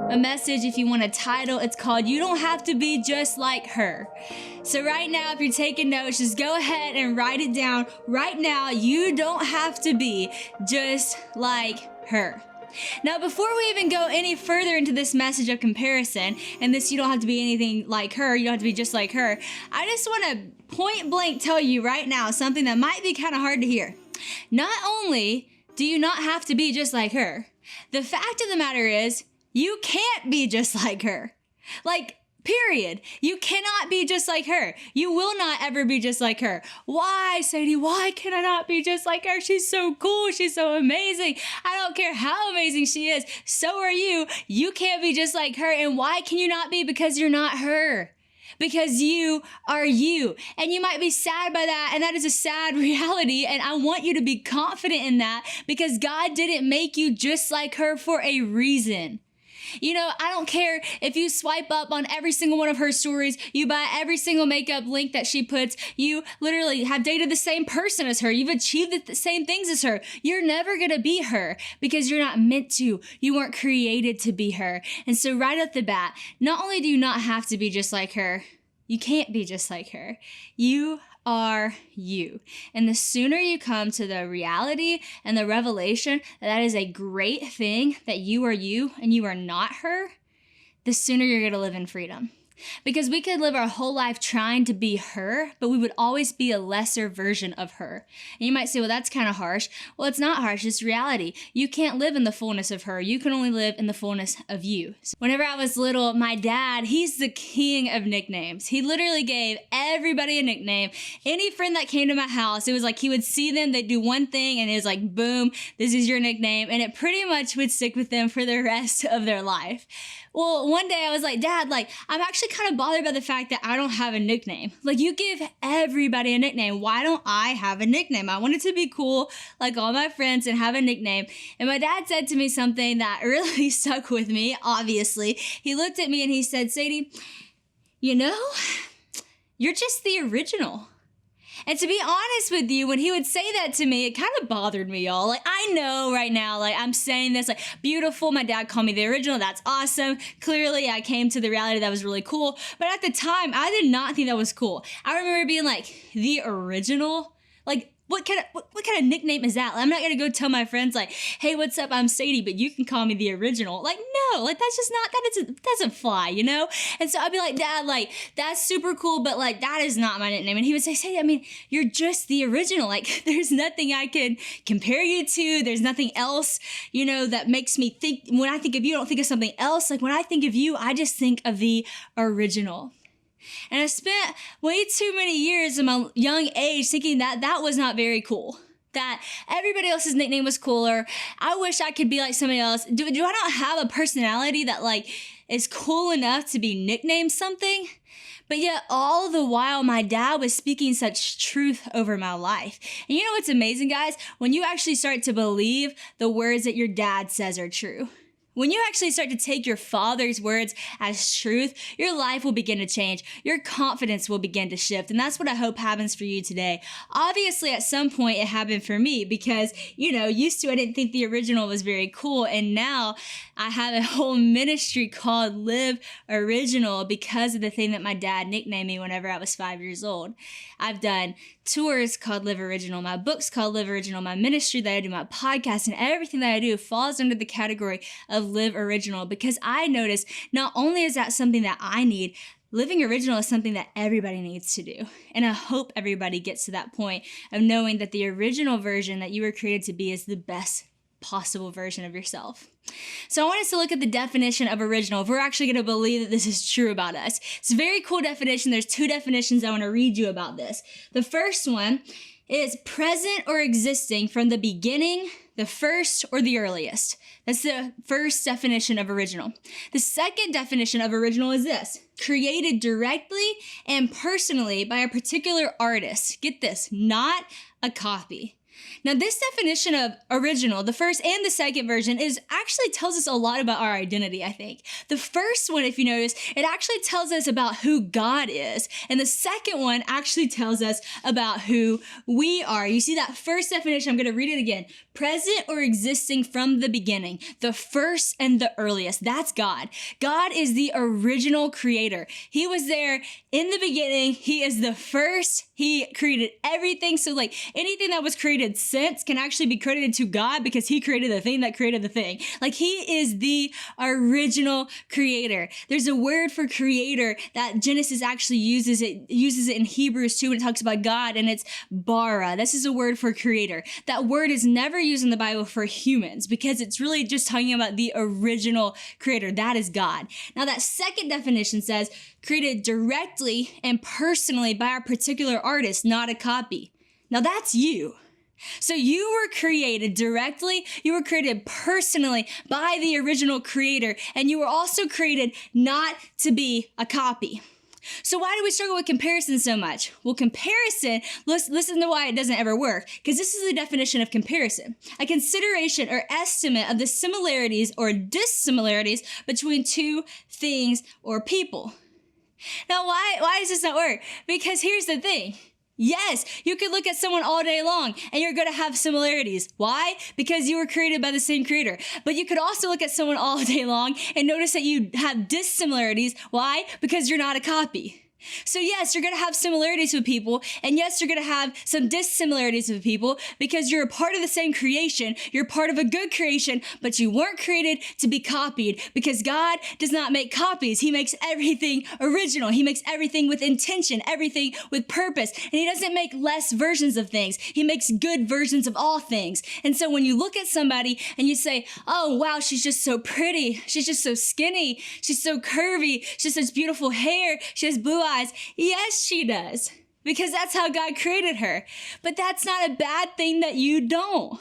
a message, if you want a title, it's called You Don't Have to Be Just Like Her. So right now, if you're taking notes, just go ahead and write it down. Right now, you don't have to be just like her. Now, before we even go any further into this message of comparison, and this you don't have to be anything like her, you don't have to be just like her, I just want to point blank tell you right now something that might be kind of hard to hear. Not only do you not have to be just like her, the fact of the matter is, you can't be just like her. Like, period. You cannot be just like her. You will not ever be just like her. Why, Sadie? Why can I not be just like her? She's so cool. She's so amazing. I don't care how amazing she is. So are you. You can't be just like her. And why can you not be? Because you're not her. Because you are you. And you might be sad by that, and that is a sad reality, and I want you to be confident in that because God didn't make you just like her for a reason. You know, I don't care if you swipe up on every single one of her stories, you buy every single makeup link that she puts, you literally have dated the same person as her, you've achieved the same things as her. You're never going to be her because you're not meant to. You weren't created to be her. And so right off the bat, not only do you not have to be just like her, you can't be just like her. You are you. And the sooner you come to the reality and the revelation that that is a great thing, that you are you and you are not her, the sooner you're going to live in freedom. Because we could live our whole life trying to be her, but we would always be a lesser version of her. And you might say, well, that's kind of harsh. Well, it's not harsh. It's reality. You can't live in the fullness of her. You can only live in the fullness of you. So whenever I was little, my dad, he's the king of nicknames. He literally gave everybody a nickname. Any friend that came to my house, it was like he would see them, they'd do one thing, and it was like, boom, this is your nickname. And it pretty much would stick with them for the rest of their life. Well, one day I was like, Dad, like, I'm actually kind of bothered by the fact that I don't have a nickname. Like, you give everybody a nickname. Why don't I have a nickname? I wanted to be cool like all my friends and have a nickname. And my dad said to me something that really stuck with me, obviously. He looked at me and he said, Sadie, you know, you're just the original. And to be honest with you, when he would say that to me, it kind of bothered me, y'all. Like, I know right now, like, I'm saying this, like, beautiful. My dad called me the original. That's awesome. Clearly, I came to the reality that was really cool. But at the time, I did not think that was cool. I remember being like, the original? Like, what kind of nickname is that? Like, I'm not going to go tell my friends, like, hey, what's up? I'm Sadie, but you can call me the original. Like, no, like, that's just not, that doesn't fly, you know? And so I'd be like, Dad, like, that's super cool, but, like, that is not my nickname. And he would say, Sadie, I mean, you're just the original. Like, there's nothing I can compare you to. There's nothing else, you know, that makes me think, when I think of you, I don't think of something else. Like, when I think of you, I just think of the original. And I spent way too many years in my young age thinking that that was not very cool. That everybody else's nickname was cooler. I wish I could be like somebody else. Do I not have a personality that like is cool enough to be nicknamed something? But yet all the while my dad was speaking such truth over my life. And you know what's amazing, guys? When you actually start to believe the words that your dad says are true. When you actually start to take your father's words as truth, your life will begin to change. Your confidence will begin to shift. And that's what I hope happens for you today. Obviously, at some point it happened for me because, you know, used to I didn't think the original was very cool. And now I have a whole ministry called Live Original because of the thing that my dad nicknamed me whenever I was 5 years old. I've done tours called Live Original, my books called Live Original, my ministry that I do, my podcast, and everything that I do falls under the category of Live Original because I notice not only is that something that I need, living original is something that everybody needs to do. And I hope everybody gets to that point of knowing that the original version that you were created to be is the best possible version of yourself. So I want us to look at the definition of original. If we're actually going to believe that this is true about us. It's a very cool definition. There's two definitions I want to read you about this. The first one is present or existing from the beginning, the first, or the earliest. That's the first definition of original. The second definition of original is this: created directly and personally by a particular artist. Get this, not a copy. Now, this definition of original, the first and the second version, actually tells us a lot about our identity, I think. The first one, if you notice, it actually tells us about who God is. And the second one actually tells us about who we are. You see that first definition, I'm going to read it again. Present or existing from the beginning, the first and the earliest. That's God. God is the original creator. He was there in the beginning. He is the first. He created everything. So like anything that was created since can actually be credited to God because he created the thing that created the thing. Like he is the original creator. There's a word for creator that Genesis actually uses it in Hebrews too when it talks about God, and it's bara. This is a word for creator. That word is never used in the Bible for humans because it's really just talking about the original creator. That is God. Now that second definition says created directly and personally by a particular artist, not a copy. Now that's you. So you were created directly, you were created personally by the original creator, and you were also created not to be a copy. So why do we struggle with comparison so much? Well, comparison, listen to why it doesn't ever work, because this is the definition of comparison. A consideration or estimate of the similarities or dissimilarities between two things or people. Now, why does this not work? Because here's the thing. Yes, you could look at someone all day long and you're going to have similarities. Why? Because you were created by the same creator. But you could also look at someone all day long and notice that you have dissimilarities. Why? Because you're not a copy. So yes, you're going to have similarities with people, and yes, you're going to have some dissimilarities with people because you're a part of the same creation, you're part of a good creation, but you weren't created to be copied because God does not make copies. He makes everything original. He makes everything with intention, everything with purpose, and he doesn't make less versions of things. He makes good versions of all things. And so when you look at somebody and you say, oh, wow, she's just so pretty. She's just so skinny. She's so curvy. She has such beautiful hair. She has blue eyes. Yes, she does, because that's how God created her. But that's not a bad thing that you don't.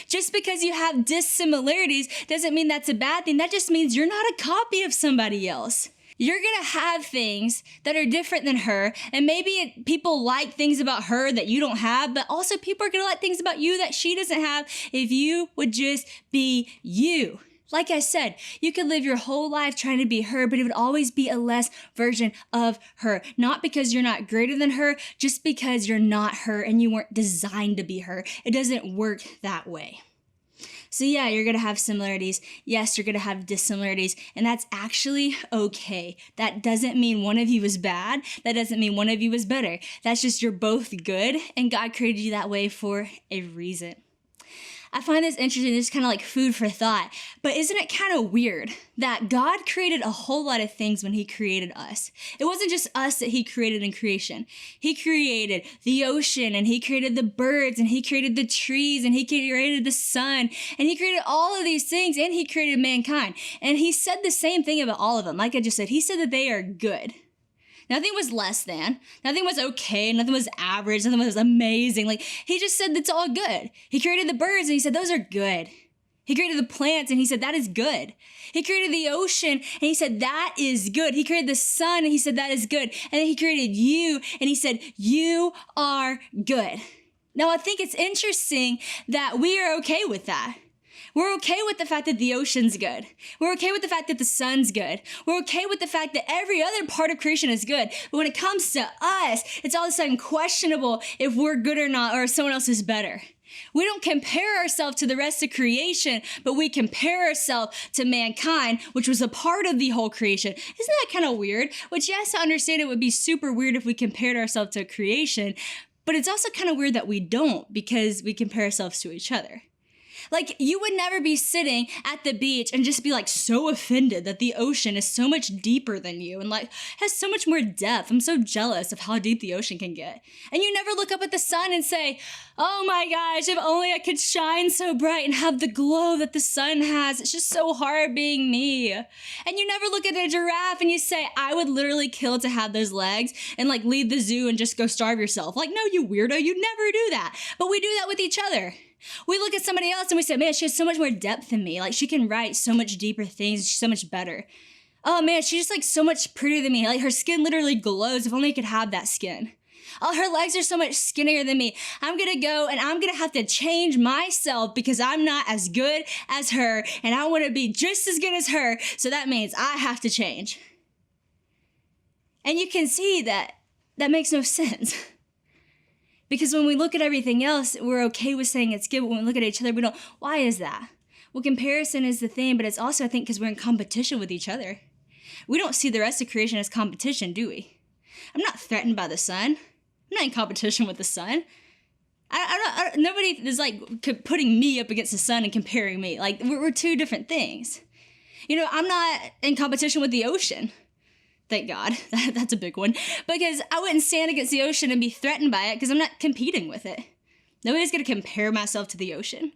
Just because you have dissimilarities doesn't mean that's a bad thing. That just means you're not a copy of somebody else. You're going to have things that are different than her, and maybe people like things about her that you don't have, but also people are going to like things about you that she doesn't have if you would just be you. Like I said, you could live your whole life trying to be her, but it would always be a less version of her. Not because you're not greater than her, just because you're not her and you weren't designed to be her. It doesn't work that way. So yeah, you're going to have similarities. Yes, you're going to have dissimilarities, and that's actually okay. That doesn't mean one of you is bad. That doesn't mean one of you is better. That's just you're both good, and God created you that way for a reason. I find this interesting, just kind of like food for thought. But isn't it kind of weird that God created a whole lot of things when he created us? It wasn't just us that he created in creation. He created the ocean, and he created the birds, and he created the trees, and he created the sun, and he created all of these things, and he created mankind. And he said the same thing about all of them. Like I just said, he said that they are good. Nothing was less than. Nothing was okay. Nothing was average. Nothing was amazing. Like, he just said it's all good. He created the birds and he said, those are good. He created the plants and he said, that is good. He created the ocean and he said, that is good. He created the sun and he said, that is good. And then he created you and he said, you are good. Now, I think it's interesting that we are okay with that. We're okay with the fact that the ocean's good. We're okay with the fact that the sun's good. We're okay with the fact that every other part of creation is good. But when it comes to us, it's all of a sudden questionable if we're good or not, or if someone else is better. We don't compare ourselves to the rest of creation, but we compare ourselves to mankind, which was a part of the whole creation. Isn't that kind of weird? Which, yes, I understand it would be super weird if we compared ourselves to creation, but it's also kind of weird that we don't, because we compare ourselves to each other. Like, you would never be sitting at the beach and just be like so offended that the ocean is so much deeper than you and like has so much more depth. I'm so jealous of how deep the ocean can get. And you never look up at the sun and say, oh my gosh, if only I could shine so bright and have the glow that the sun has. It's just so hard being me. And you never look at a giraffe and you say, I would literally kill to have those legs and like leave the zoo and just go starve yourself. Like, no, you weirdo, you'd never do that. But we do that with each other. We look at somebody else and we say, man, she has so much more depth than me. Like, she can write so much deeper things. She's so much better. Oh man, she's just like so much prettier than me. Like, her skin literally glows. If only I could have that skin. Oh, her legs are so much skinnier than me. I'm going to go and I'm going to have to change myself because I'm not as good as her and I want to be just as good as her. So that means I have to change. And you can see that makes no sense. Because when we look at everything else, we're okay with saying it's good, but when we look at each other, we don't. Why is that? Well, comparison is the thing, but it's also, I think, because we're in competition with each other. We don't see the rest of creation as competition, do we? I'm not threatened by the sun. I'm not in competition with the sun. Nobody is like putting me up against the sun and comparing me. Like, we're two different things. You know, I'm not in competition with the ocean. Thank God. That's a big one. Because I wouldn't stand against the ocean and be threatened by it because I'm not competing with it. Nobody's going to compare myself to the ocean.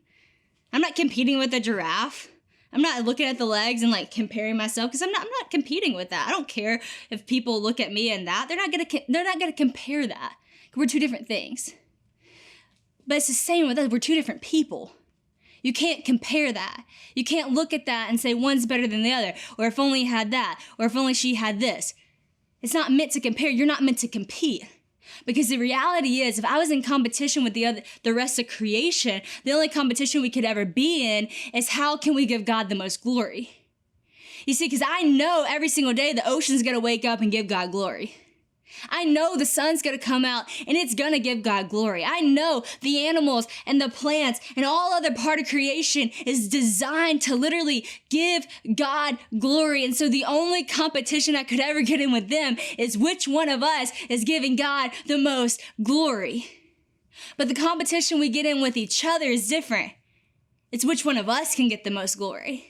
I'm not competing with a giraffe. I'm not looking at the legs and like comparing myself because I'm not competing with that. I don't care if people look at me and that. They're not going to compare that. We're two different things. But it's the same with us. We're two different people. You can't compare that. You can't look at that and say one's better than the other, or if only he had that, or if only she had this. It's not meant to compare. You're not meant to compete. Because the reality is, if I was in competition with the rest of creation, the only competition we could ever be in is how can we give God the most glory? You see, because I know every single day the ocean's going to wake up and give God glory. I know the sun's going to come out and it's going to give God glory. I know the animals and the plants and all other part of creation is designed to literally give God glory. And so the only competition I could ever get in with them is which one of us is giving God the most glory. But the competition we get in with each other is different. It's which one of us can get the most glory.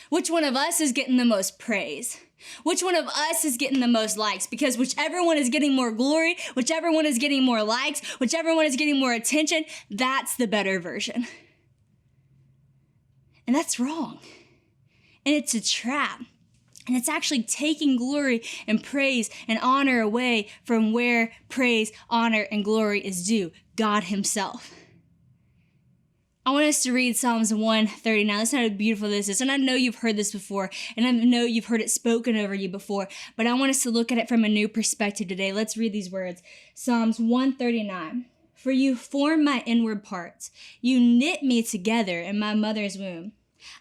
Which one of us is getting the most praise? Which one of us is getting the most likes? Because whichever one is getting more glory, whichever one is getting more likes, whichever one is getting more attention, that's the better version. And that's wrong. And it's a trap. And it's actually taking glory and praise and honor away from where praise, honor, and glory is due, God himself. I want us to read Psalms 139. Listen how beautiful this is. And I know you've heard this before, and I know you've heard it spoken over you before, but I want us to look at it from a new perspective today. Let's read these words. Psalms 139. For you formed my inward parts. You knit me together in my mother's womb.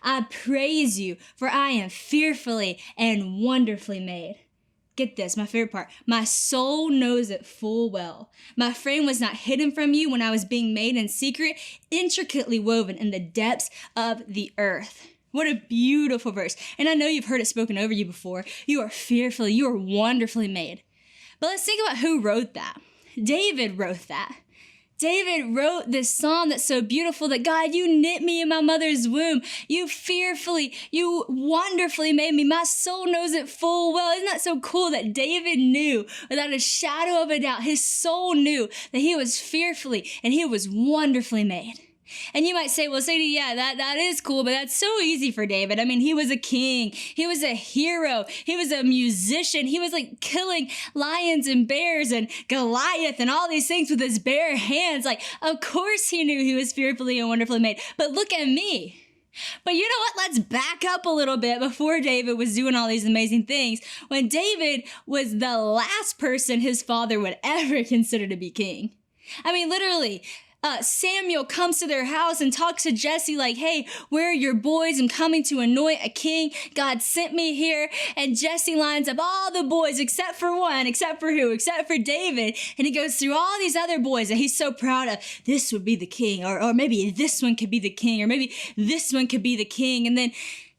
I praise you, for I am fearfully and wonderfully made. Get this, my favorite part. My soul knows it full well. My frame was not hidden from you when I was being made in secret, intricately woven in the depths of the earth. What a beautiful verse. And I know you've heard it spoken over you before. You are fearfully, you are wonderfully made. But let's think about who wrote that. David wrote that. David wrote this psalm that's so beautiful that God, you knit me in my mother's womb. You fearfully, you wonderfully made me. My soul knows it full well. Isn't that so cool that David knew without a shadow of a doubt, his soul knew that he was fearfully and he was wonderfully made. And you might say, well, Sadie, yeah, that is cool, but that's so easy for David. I mean, he was a king. He was a hero. He was a musician. He was like killing lions and bears and Goliath and all these things with his bare hands. Like, of course he knew he was fearfully and wonderfully made. But look at me. But you know what? Let's back up a little bit before David was doing all these amazing things. When David was the last person his father would ever consider to be king. I mean, literally, Samuel comes to their house and talks to Jesse like, hey, where are your boys? I'm coming to anoint a king. God sent me here. And Jesse lines up all the boys except for one. Except for who? Except for David. And he goes through all these other boys that he's so proud of. This would be the king. Or maybe this one could be the king. Or maybe this one could be the king. And then,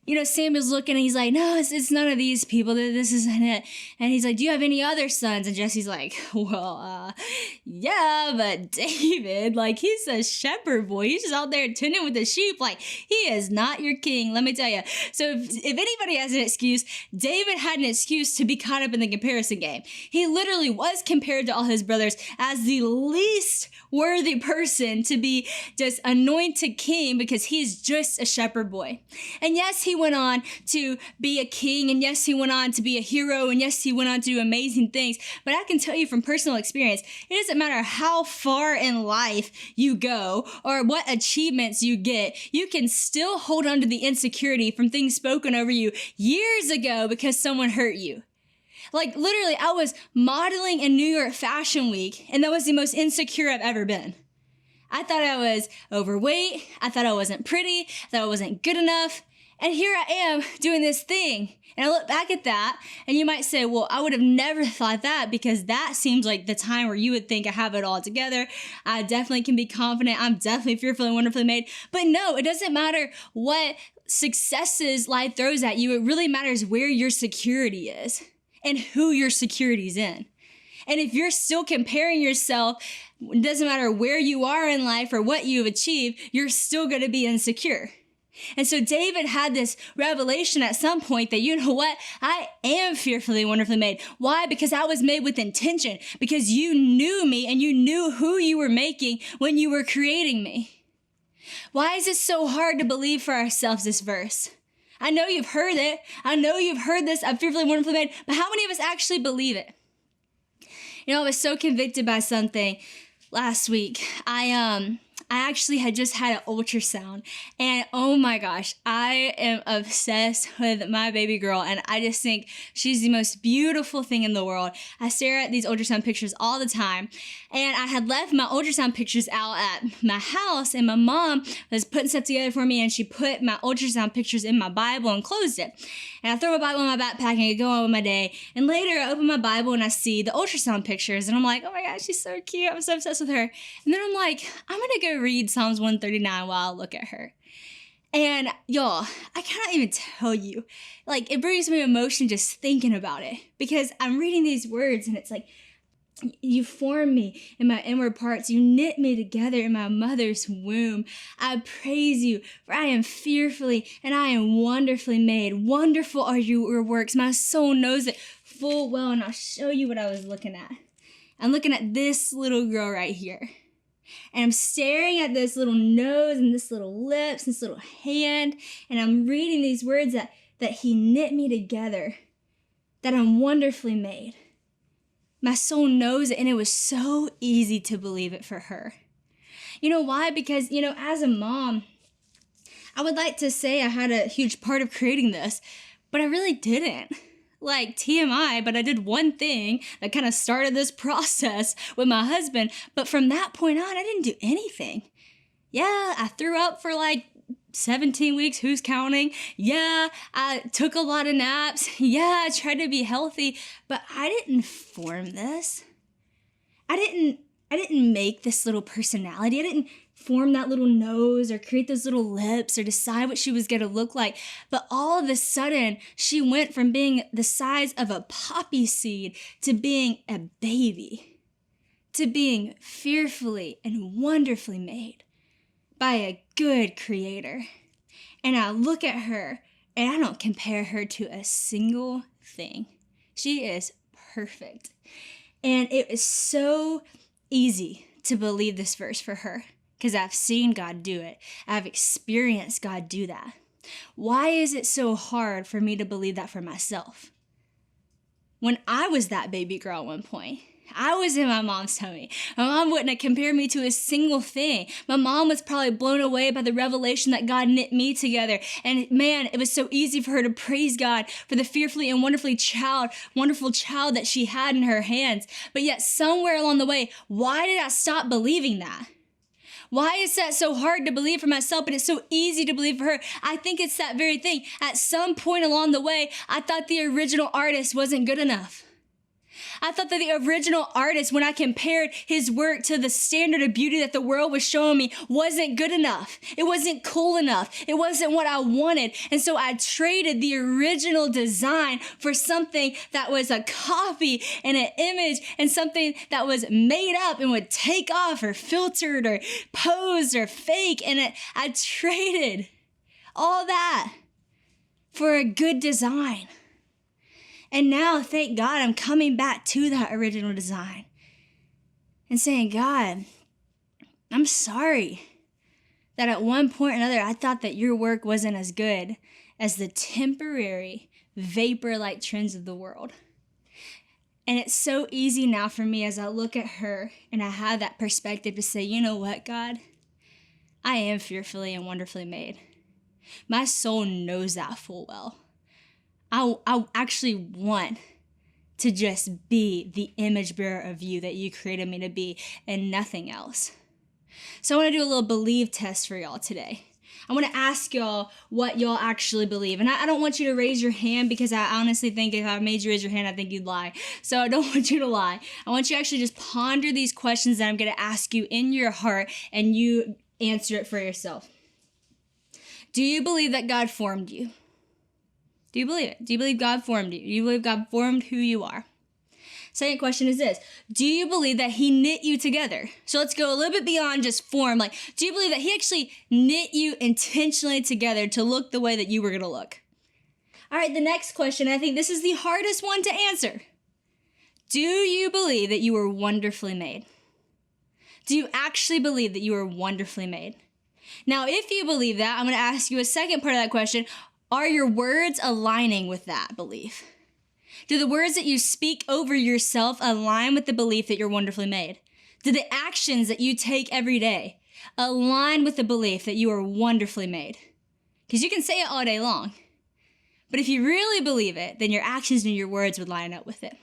you know, Samuel's looking and he's like, no, it's none of these people. This isn't it. And he's like, do you have any other sons? And Jesse's like, well, yeah, but David, like, he's a shepherd boy. He's just out there tending with the sheep. Like, he is not your king, let me tell you. So if anybody has an excuse, David had an excuse to be caught up in the comparison game. He literally was compared to all his brothers as the least worthy person to be just anointed king because he's just a shepherd boy. And yes, he went on to be a king, and yes, he went on to be a hero, and yes, he went on to do amazing things. But I can tell you from personal experience, it doesn't matter how far in life you go or what achievements you get, you can still hold on to the insecurity from things spoken over you years ago because someone hurt you. Like literally, I was modeling in New York Fashion Week, and that was the most insecure I've ever been. I thought I was overweight. I thought I wasn't pretty. I thought I wasn't good enough. And here I am doing this thing. And I look back at that, and you might say, well, I would have never thought that, because that seems like the time where you would think I have it all together. I definitely can be confident. I'm definitely fearfully and wonderfully made. But no, it doesn't matter what successes life throws at you. It really matters where your security is and who your security's in. And if you're still comparing yourself, it doesn't matter where you are in life or what you've achieved, you're still going to be insecure. And so David had this revelation at some point that, you know what? I am fearfully and wonderfully made. Why? Because I was made with intention. Because you knew me and you knew who you were making when you were creating me. Why is it so hard to believe for ourselves this verse? I know you've heard it. I know you've heard this. I'm fearfully and wonderfully made. But how many of us actually believe it? You know, I was so convicted by something last week. I actually had just had an ultrasound, and oh my gosh, I am obsessed with my baby girl, and I just think she's the most beautiful thing in the world. I stare at these ultrasound pictures all the time, and I had left my ultrasound pictures out at my house, and my mom was putting stuff together for me, and she put my ultrasound pictures in my Bible and closed it. And I throw my Bible in my backpack and I go on with my day, and later I open my Bible and I see the ultrasound pictures, and I'm like, oh my gosh, she's so cute. I'm so obsessed with her. And then I'm like, I'm gonna go read Psalms 139 while I look at her. And y'all, I cannot even tell you, like, it brings me emotion just thinking about it, because I'm reading these words and it's like, you formed me in my inward parts. You knit me together in my mother's womb. I praise you, for I am fearfully and I am wonderfully made. Wonderful are your works. My soul knows it full well, and I'll show you what I was looking at. I'm looking at this little girl right here. And I'm staring at this little nose and this little lips, this little hand, and I'm reading these words that he knit me together, that I'm wonderfully made. My soul knows it, and it was so easy to believe it for her. You know why? Because, you know, as a mom, I would like to say I had a huge part of creating this, but I really didn't. Like, TMI, but I did one thing that kind of started this process with my husband. But from that point on, I didn't do anything. Yeah, I threw up for like 17 weeks, who's counting? Yeah, I took a lot of naps. Yeah, I tried to be healthy, but I didn't form this. I didn't make this little personality. I didn't form that little nose or create those little lips or decide what she was going to look like. But all of a sudden, she went from being the size of a poppy seed to being a baby, to being fearfully and wonderfully made by a good creator. And I look at her and I don't compare her to a single thing. She is perfect. And it is so easy to believe this verse for her, because I've seen God do it. I've experienced God do that. Why is it so hard for me to believe that for myself? When I was that baby girl at one point, I was in my mom's tummy. My mom wouldn't have compared me to a single thing. My mom was probably blown away by the revelation that God knit me together. And man, it was so easy for her to praise God for the fearfully and wonderful child that she had in her hands. But yet somewhere along the way, why did I stop believing that? Why is that so hard to believe for myself, but it's so easy to believe for her? I think it's that very thing. At some point along the way, I thought the original artist wasn't good enough. I thought that the original artist, when I compared his work to the standard of beauty that the world was showing me, wasn't good enough. It wasn't cool enough. It wasn't what I wanted. And so I traded the original design for something that was a copy and an image and something that was made up and would take off or filtered or posed or fake. And I traded all that for a good design. And now, thank God, I'm coming back to that original design and saying, God, I'm sorry that at one point or another, I thought that your work wasn't as good as the temporary vapor-like trends of the world. And it's so easy now for me as I look at her and I have that perspective to say, you know what, God? I am fearfully and wonderfully made. My soul knows that full well. I actually want to just be the image bearer of you that you created me to be and nothing else. So I want to do a little believe test for y'all today. I want to ask y'all what y'all actually believe. And I don't want you to raise your hand because I honestly think if I made you raise your hand, I think you'd lie. So I don't want you to lie. I want you to actually just ponder these questions that I'm going to ask you in your heart and you answer it for yourself. Do you believe that God formed you? Do you believe it? Do you believe God formed you? Do you believe God formed who you are? Second question is this. Do you believe that he knit you together? So let's go a little bit beyond just form. Like, do you believe that he actually knit you intentionally together to look the way that you were going to look? All right, the next question, I think this is the hardest one to answer. Do you believe that you were wonderfully made? Do you actually believe that you were wonderfully made? Now, if you believe that, I'm going to ask you a second part of that question. Are your words aligning with that belief? Do the words that you speak over yourself align with the belief that you're wonderfully made? Do the actions that you take every day align with the belief that you are wonderfully made? Because you can say it all day long. But if you really believe it, then your actions and your words would line up with it.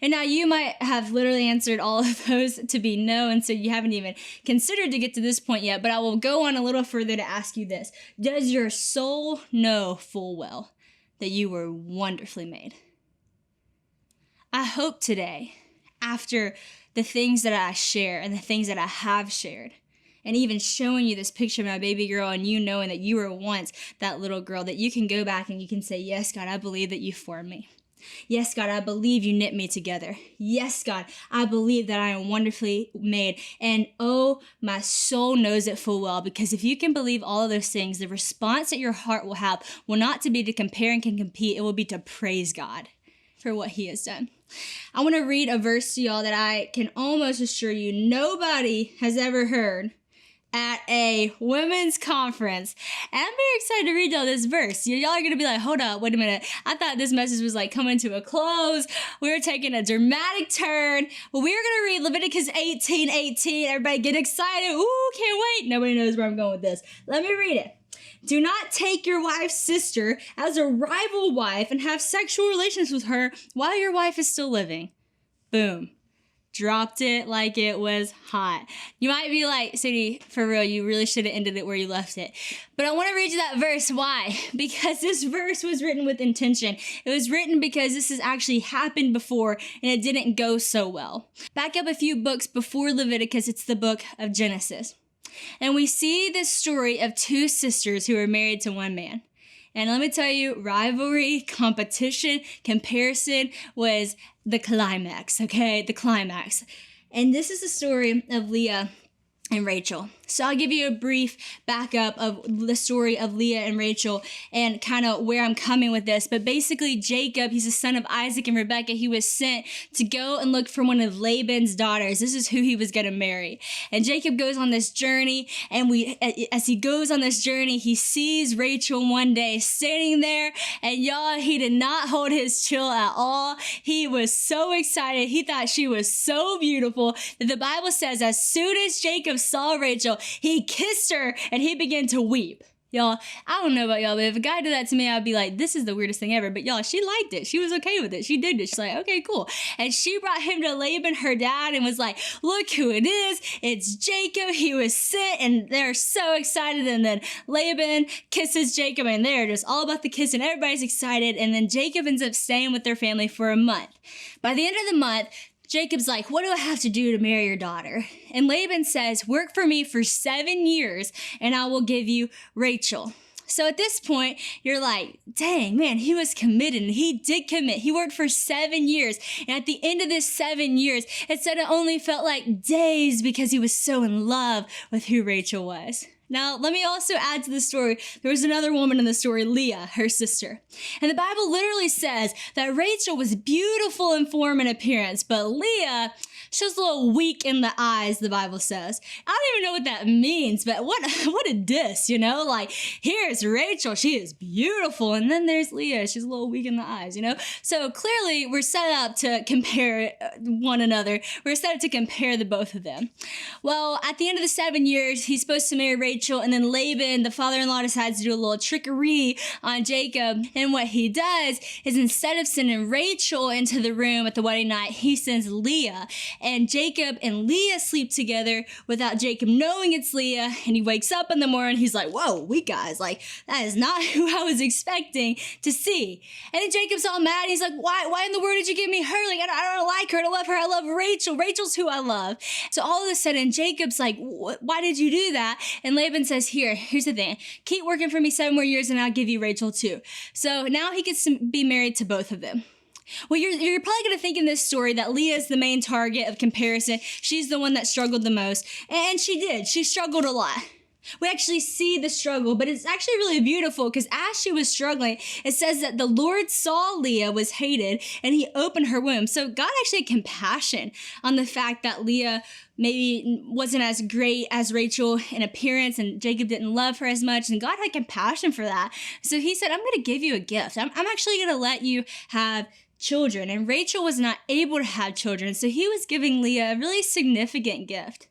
And now you might have literally answered all of those to be no, and so you haven't even considered to get to this point yet, but I will go on a little further to ask you this. Does your soul know full well that you were wonderfully made? I hope today, after the things that I share and the things that I have shared, and even showing you this picture of my baby girl and you knowing that you were once that little girl, that you can go back and you can say, yes, God, I believe that you formed me. Yes, God, I believe you knit me together. Yes, God, I believe that I am wonderfully made. And oh, my soul knows it full well, because if you can believe all of those things, the response that your heart will have will not to be to compare and can compete. It will be to praise God for what he has done. I want to read a verse to y'all that I can almost assure you nobody has ever heard at a women's conference. And I'm very excited to read y'all this verse. Y'all are going to be like, hold up, wait a minute. I thought this message was like coming to a close. We were taking a dramatic turn. Well, we are going to read Leviticus 18:18. Everybody get excited. Ooh, can't wait. Nobody knows where I'm going with this. Let me read it. Do not take your wife's sister as a rival wife and have sexual relations with her while your wife is still living. Boom. Dropped it like it was hot. You might be like, Sadie, for real, you really should have ended it where you left it. But I want to read you that verse. Why? Because this verse was written with intention. It was written because this has actually happened before and it didn't go so well. Back up a few books before Leviticus, it's the book of Genesis. And we see this story of two sisters who are married to one man. And let me tell you, rivalry, competition, comparison was the climax, okay? The climax. And this is the story of Leah and Rachel. So I'll give you a brief backup of the story of Leah and Rachel and kind of where I'm coming with this. But basically Jacob, he's the son of Isaac and Rebekah. He was sent to go and look for one of Laban's daughters. This is who he was going to marry. And Jacob goes on this journey, and as he goes on this journey, he sees Rachel one day standing there, and y'all, he did not hold his chill at all. He was so excited. He thought she was so beautiful that the Bible says as soon as Jacob saw Rachel, he kissed her and he began to weep. Y'all, I don't know about y'all, but if a guy did that to me, I'd be like, this is the weirdest thing ever. But y'all, she liked it. She was okay with it. She did it. She's like, okay, cool. And she brought him to Laban, her dad, and was like, look who it is. It's Jacob. He was sent, and they're so excited. And then Laban kisses Jacob, and they're just all about the kiss, and everybody's excited. And then Jacob ends up staying with their family for a month. By the end of the month, Jacob's like, what do I have to do to marry your daughter? And Laban says, work for me for 7 years and I will give you Rachel. So at this point, you're like, dang, man, he was committed and he did commit. He worked for 7 years. And at the end of this 7 years, it said it only felt like days because he was so in love with who Rachel was. Now, let me also add to the story, there was another woman in the story, Leah, her sister. And the Bible literally says that Rachel was beautiful in form and appearance, but Leah, She was a little weak in the eyes, the Bible says. I don't even know what that means, but what a diss, you know? Like, here's Rachel. She is beautiful. And then there's Leah. She's a little weak in the eyes, you know? So clearly, we're set up to compare one another. We're set up to compare the both of them. Well, at the end of the 7 years, he's supposed to marry Rachel, and then Laban, the father-in-law, decides to do a little trickery on Jacob. And what he does is, instead of sending Rachel into the room at the wedding night, he sends Leah. And Jacob and Leah sleep together without Jacob knowing it's Leah. And he wakes up in the morning. He's like, whoa, we guys, like, that is not who I was expecting to see. And then Jacob's all mad. He's like, why in the world did you give me her? Like, I don't like her. I don't love her. I love Rachel. Rachel's who I love. So all of a sudden, Jacob's like, why did you do that? And Laban says, here's the thing. Keep working for me 7 more years and I'll give you Rachel too. So now he gets to be married to both of them. Well, you're probably going to think in this story that Leah is the main target of comparison. She's the one that struggled the most. And she did. She struggled a lot. We actually see the struggle, but it's actually really beautiful because as she was struggling, it says that the Lord saw Leah was hated and he opened her womb. So God actually had compassion on the fact that Leah maybe wasn't as great as Rachel in appearance and Jacob didn't love her as much. And God had compassion for that. So he said, I'm going to give you a gift. I'm actually going to let you have children. And Rachel was not able to have children. So he was giving Leah a really significant gift.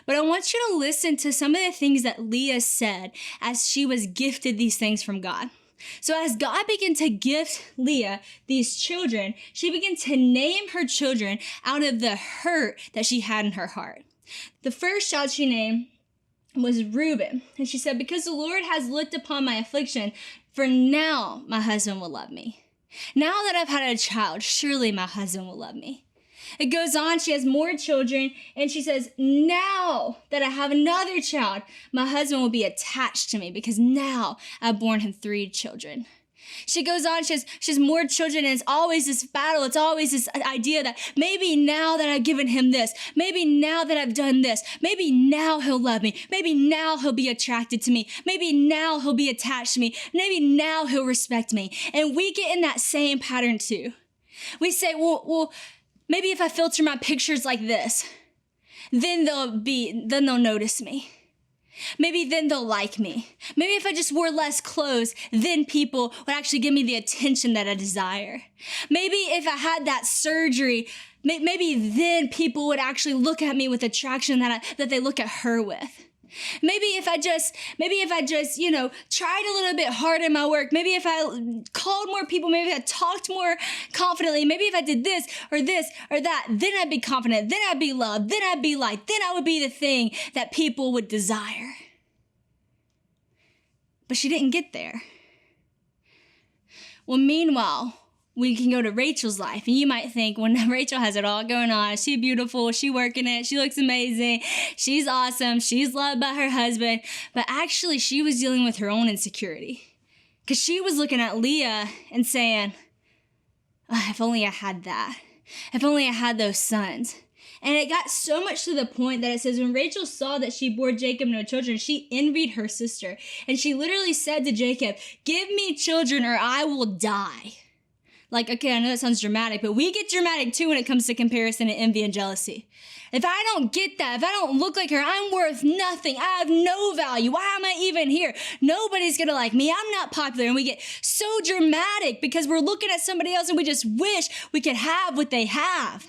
But I want you to listen to some of the things that Leah said as she was gifted these things from God. So as God began to gift Leah these children, she began to name her children out of the hurt that she had in her heart. The first child she named was Reuben. And she said, because the Lord has looked upon my affliction, for now my husband will love me. Now that I've had a child, surely my husband will love me. It goes on, she has more children, and she says, now that I have another child, my husband will be attached to me because now I've borne him 3 children. She goes on, she has more children, and it's always this battle. It's always this idea that maybe now that I've given him this, maybe now that I've done this, maybe now he'll love me. Maybe now he'll be attracted to me. Maybe now he'll be attached to me. Maybe now he'll respect me. And we get in that same pattern too. We say, well, maybe if I filter my pictures like this, then they'll notice me. Maybe then they'll like me. Maybe if I just wore less clothes, then people would actually give me the attention that I desire. Maybe if I had that surgery, maybe then people would actually look at me with attraction that they look at her with. Maybe if I just, tried a little bit harder in my work, maybe if I called more people, maybe if I talked more confidently, maybe if I did this or that, then I'd be confident, then I'd be loved, then I'd be liked, then I would be the thing that people would desire. But she didn't get there. Well, meanwhile, we can go to Rachel's life, and you might think, well, Rachel has it all going on. She's beautiful. She's working it. She looks amazing. She's awesome. She's loved by her husband. But actually, she was dealing with her own insecurity because she was looking at Leah and saying, oh, if only I had that. If only I had those sons. And it got so much to the point that it says when Rachel saw that she bore Jacob no children, she envied her sister. And she literally said to Jacob, give me children or I will die. Like, okay, I know that sounds dramatic, but we get dramatic too when it comes to comparison and envy and jealousy. If I don't get that, if I don't look like her, I'm worth nothing. I have no value. Why am I even here? Nobody's going to like me. I'm not popular. And we get so dramatic because we're looking at somebody else and we just wish we could have what they have.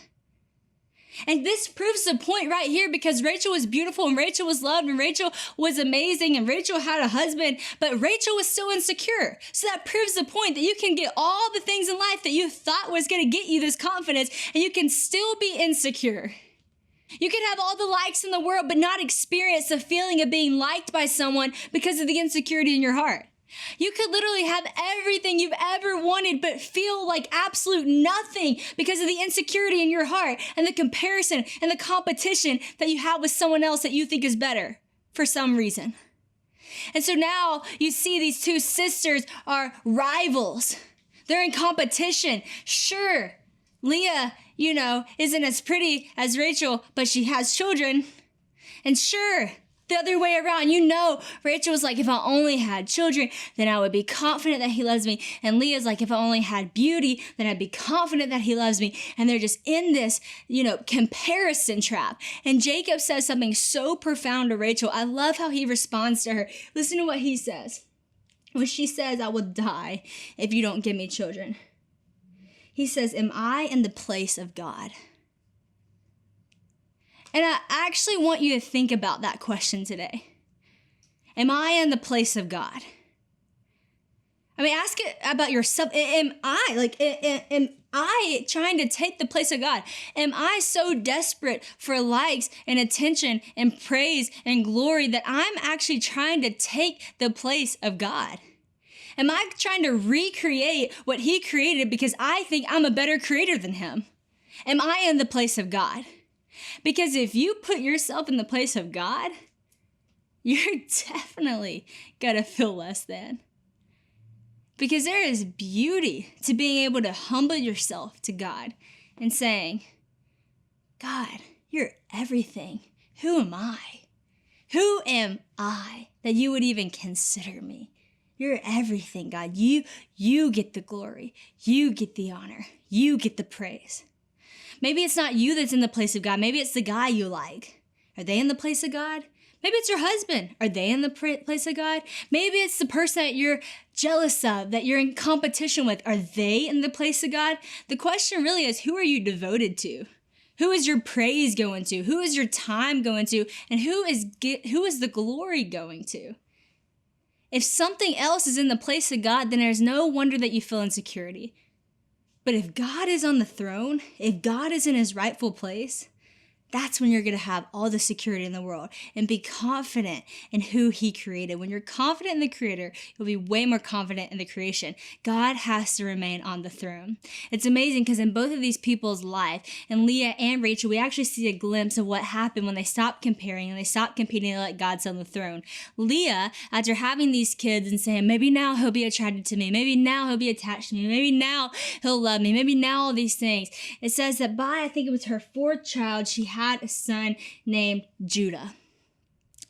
And this proves the point right here because Rachel was beautiful and Rachel was loved and Rachel was amazing and Rachel had a husband, but Rachel was still insecure. So that proves the point that you can get all the things in life that you thought was going to get you this confidence and you can still be insecure. You can have all the likes in the world, but not experience the feeling of being liked by someone because of the insecurity in your heart. You could literally have everything you've ever wanted, but feel like absolute nothing because of the insecurity in your heart and the comparison and the competition that you have with someone else that you think is better for some reason. And so now you see these two sisters are rivals. They're in competition. Sure, Leah, isn't as pretty as Rachel, but she has children. And sure, the other way around. You know, Rachel was like, if I only had children, then I would be confident that he loves me. And Leah's like, if I only had beauty, then I'd be confident that he loves me. And they're just in this, comparison trap. And Jacob says something so profound to Rachel. I love how he responds to her. Listen to what he says. When she says, I will die if you don't give me children. He says, am I in the place of God? And I actually want you to think about that question today. Am I in the place of God? I mean, ask it about yourself. Am I trying to take the place of God? Am I so desperate for likes and attention and praise and glory that I'm actually trying to take the place of God? Am I trying to recreate what he created because I think I'm a better creator than him? Am I in the place of God? Because if you put yourself in the place of God, you're definitely going to feel less than. Because there is beauty to being able to humble yourself to God and saying, God, you're everything. Who am I? Who am I that you would even consider me? You're everything, God. You get the glory. You get the honor. You get the praise. Maybe it's not you that's in the place of God. Maybe it's the guy you like. Are they in the place of God? Maybe it's your husband. Are they in the place of God? Maybe it's the person that you're jealous of, that you're in competition with. Are they in the place of God? The question really is, who are you devoted to? Who is your praise going to? Who is your time going to? And who is the glory going to? If something else is in the place of God, then there's no wonder that you feel insecurity. But if God is on the throne, if God is in his rightful place, that's when you're going to have all the security in the world and be confident in who he created. When you're confident in the creator, you'll be way more confident in the creation. God has to remain on the throne. It's amazing because in both of these people's life, in Leah and Rachel, we actually see a glimpse of what happened when they stopped comparing and they stopped competing and let God sit on the throne. Leah, after having these kids and saying, maybe now he'll be attracted to me, maybe now he'll be attached to me, maybe now he'll love me, maybe now all these things. It says that by, I think it was her fourth child, she had a son named Judah.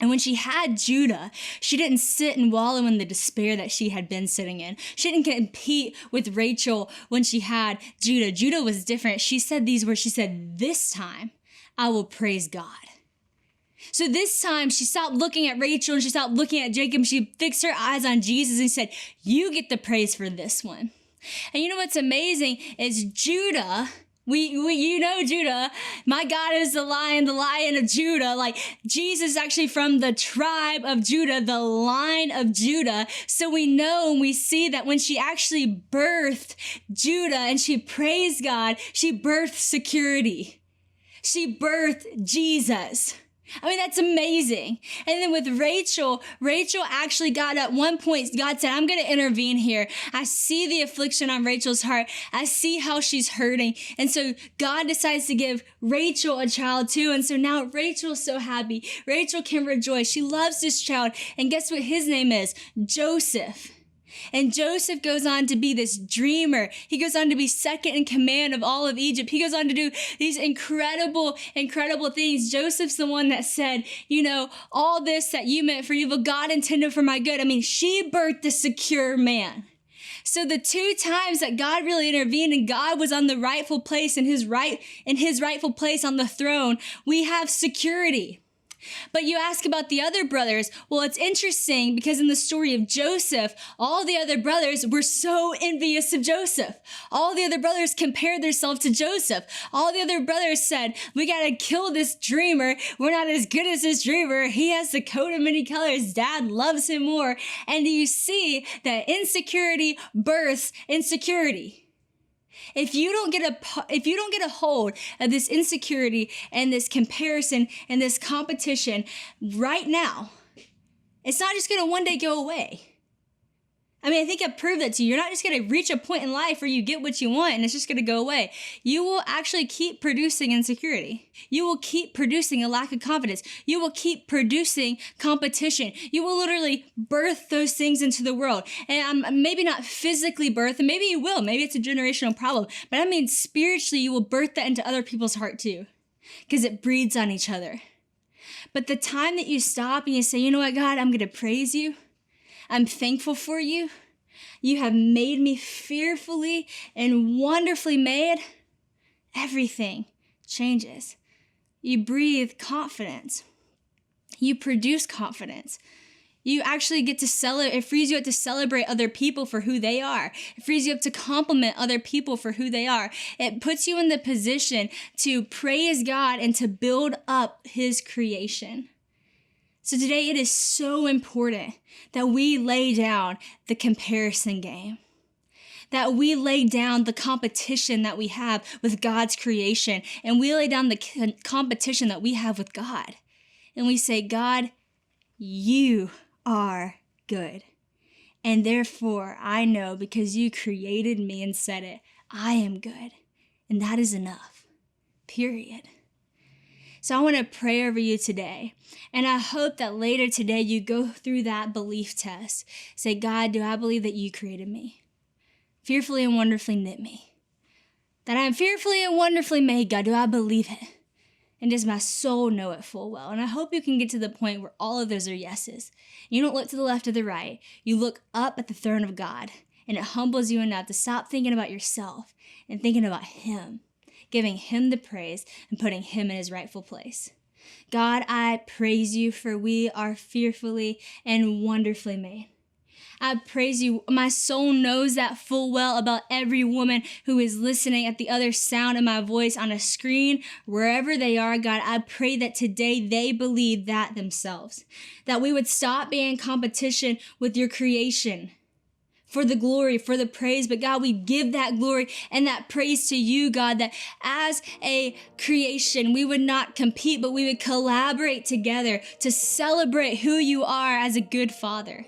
And when she had Judah, she didn't sit and wallow in the despair that she had been sitting in. She didn't compete with Rachel when she had Judah. Judah was different. She said these words. She said, this time I will praise God. So this time she stopped looking at Rachel and she stopped looking at Jacob. She fixed her eyes on Jesus and said, you get the praise for this one. And you know what's amazing is Judah, Judah, my God is the lion of Judah. Like Jesus actually from the tribe of Judah, the line of Judah. So we know and we see that when she actually birthed Judah and she praised God, she birthed security. She birthed Jesus. I mean, that's amazing. And then with Rachel actually got at one point, God said, I'm going to intervene here. I see the affliction on Rachel's heart. I see how she's hurting. And so God decides to give Rachel a child too. And so now Rachel's so happy. Rachel can rejoice. She loves this child. And guess what his name is? Joseph. And Joseph goes on to be this dreamer. He goes on to be second in command of all of Egypt. He goes on to do these incredible, incredible things. Joseph's the one that said, all this that you meant for evil, God intended for my good. I mean, she birthed the secure man. So the two times that God really intervened and God was on the rightful place in his rightful place on the throne, we have security. But you ask about the other brothers. Well, it's interesting because in the story of Joseph, all the other brothers were so envious of Joseph. All the other brothers compared themselves to Joseph. All the other brothers said, we got to kill this dreamer. We're not as good as this dreamer. He has the coat of many colors. Dad loves him more. And you see that insecurity births insecurity. If you don't get a hold of this insecurity and this comparison and this competition right now, it's not just going to one day go away. I mean, I think I've proved that to you. You're not just going to reach a point in life where you get what you want and it's just going to go away. You will actually keep producing insecurity. You will keep producing a lack of confidence. You will keep producing competition. You will literally birth those things into the world. And maybe not physically birth, and maybe you will. Maybe it's a generational problem. But I mean, spiritually, you will birth that into other people's heart too, because it breeds on each other. But the time that you stop and you say, you know what, God, I'm going to praise you. I'm thankful for you. You have made me fearfully and wonderfully made. Everything changes. You breathe confidence. You produce confidence. You actually get to celebrate. It frees you up to celebrate other people for who they are. It frees you up to compliment other people for who they are. It puts you in the position to praise God and to build up his creation. So today it is so important that we lay down the comparison game, that we lay down the competition that we have with God's creation, and we lay down the competition that we have with God. And we say, God, you are good. And therefore, I know because you created me and said it, I am good. And that is enough. Period. So I want to pray over you today. And I hope that later today you go through that belief test. Say, God, do I believe that you created me? Fearfully and wonderfully knit me. That I am fearfully and wonderfully made, God. Do I believe it? And does my soul know it full well? And I hope you can get to the point where all of those are yeses. You don't look to the left or the right. You look up at the throne of God. And it humbles you enough to stop thinking about yourself and thinking about him, giving him the praise and putting him in his rightful place. God, I praise you for we are fearfully and wonderfully made. I praise you. My soul knows that full well about every woman who is listening at the other sound of my voice on a screen, wherever they are. God, I pray that today they believe that themselves, that we would stop being in competition with your creation for the glory, for the praise. But God, we give that glory and that praise to you, God, that as a creation, we would not compete, but we would collaborate together to celebrate who you are as a good father.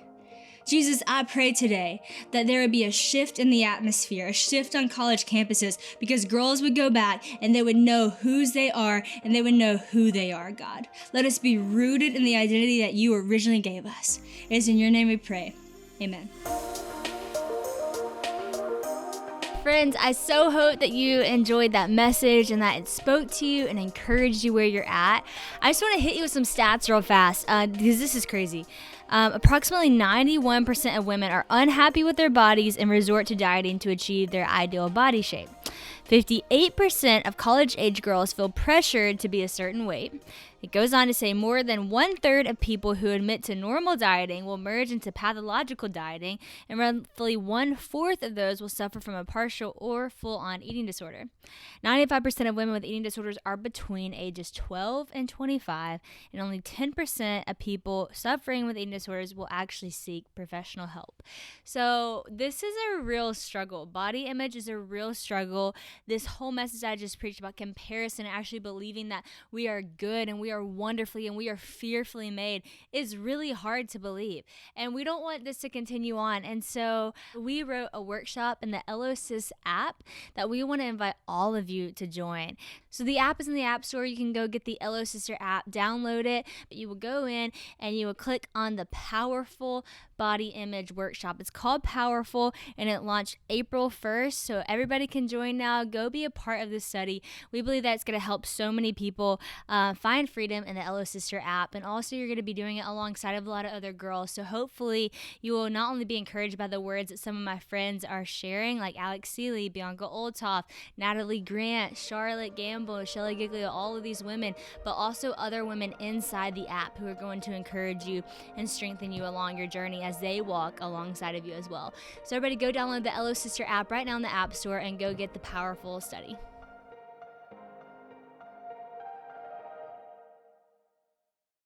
Jesus, I pray today that there would be a shift in the atmosphere, a shift on college campuses, because girls would go back and they would know whose they are and they would know who they are, God. Let us be rooted in the identity that you originally gave us. It is in your name we pray. Amen. Friends, I so hope that you enjoyed that message and that it spoke to you and encouraged you where you're at. I just want to hit you with some stats real fast because this is crazy. Approximately 91% of women are unhappy with their bodies and resort to dieting to achieve their ideal body shape. 58% of college-age girls feel pressured to be a certain weight. It goes on to say more than 1/3 of people who admit to normal dieting will merge into pathological dieting, and roughly 1/4 of those will suffer from a partial or full-on eating disorder. 95% of women with eating disorders are between ages 12 and 25, and only 10% of people suffering with eating disorders will actually seek professional help. So this is a real struggle. Body image is a real struggle. This whole message I just preached about comparison, actually believing that we are good and we are wonderfully and we are fearfully made, is really hard to believe. And we don't want this to continue on. And so we wrote a workshop in the LOSIS app that we want to invite all of you to join. So the app is in the App Store. You can go get the LO Sister app, download it. You will go in and you will click on the Powerful Body Image Workshop. It's called Powerful, and it launched April 1st. So everybody can join now. Go be a part of this study. We believe that it's going to help so many people find freedom in the LO Sister app. And also you're going to be doing it alongside of a lot of other girls. So hopefully you will not only be encouraged by the words that some of my friends are sharing, like Alex Seeley, Bianca Olthoff, Natalie Grant, Charlotte Gamble, Shelly Giglio, all of these women, but also other women inside the app who are going to encourage you and strengthen you along your journey as they walk alongside of you as well. So everybody go download the LO Sister app right now in the App Store and go get the Powerful study.